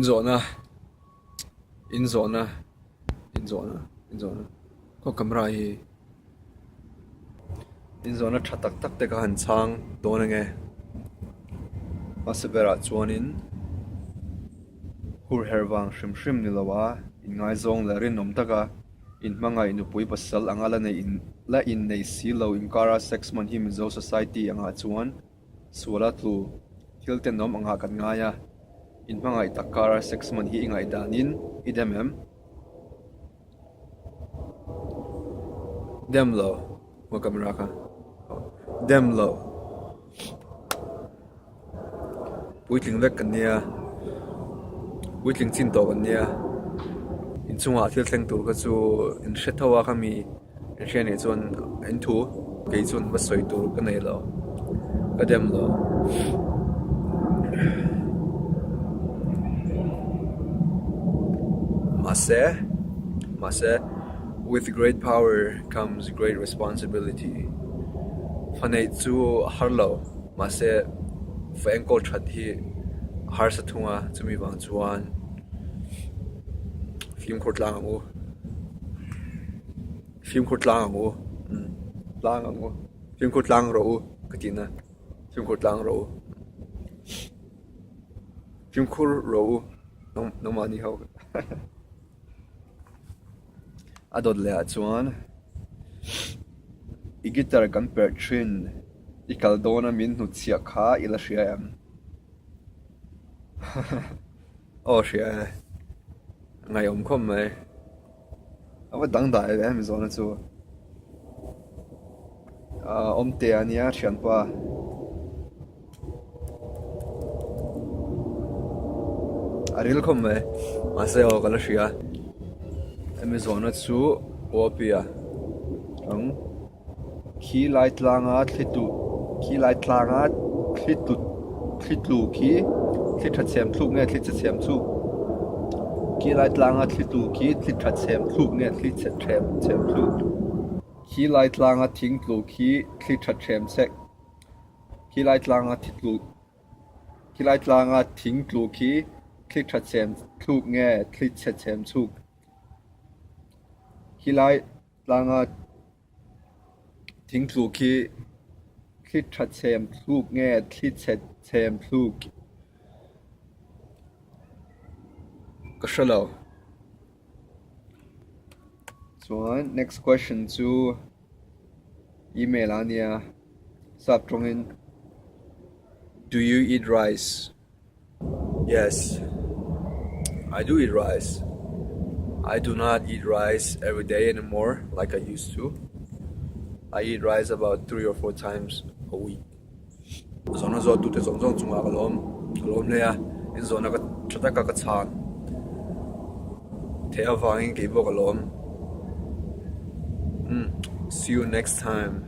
Zawhna in Zawhna ko camera hi in Zawhna thatak tak te ka han Chhang don nge masabera chuanin hur herwang hrim ni lawa in ngai zong la rin nom taka in hmanga in upui pasal angala nei in la in nei silo in kara sex man him zo society anga chuan suala tu hilten nom anga kan ngaya in hmanga i takara sex man hi ingai danin idemem demlo mo camera ka demlo puitling vek kan nia puitling chin to kan nia in chunga thleng tur ka chu in hrethawa kami in hrian e chuan in thu ke chuan ba soi tur ka nei lo ka demlo Mase, with great power comes great responsibility. Fanei chu harlo, mase fa engkol that hi har sa thunga chumi wang chuan film khotlang angu film khotlang ro katina film khotlang ro film khur ro no mani ho adod le chuan I guitar kan per thin I kaldona min nu chia kha ila hriam oh hria ngai om khom mai awa dang dai ve mi zona chu om te ania thian pa aril khom mai ma se o kala hria Amazon chu opia ang khi lai tlanga thlitu thlitu khi thlichem thluk nge thlichem chu khi lai tlanga thlitu khi thlichem thluk nge thlichem thluk khi lai tlanga thing tlu khi thlichem sek khi lai tlanga thitlu khi lai tlanga thing tlu khi thlichem thluk nge thlichem chuk Hilai langa ting tlu ki thlichem thluk nge thlichem thluk kashalo so next question to email ania subtrongin do you eat rice yes I do eat rice I do not eat rice every day anymore like I used to. I eat rice about 3 or 4 times a week. Zona zo tu te zong chunga kalom le ya in zona ka chata ka Chhang. Te awangin ke bo kalom. See you next time.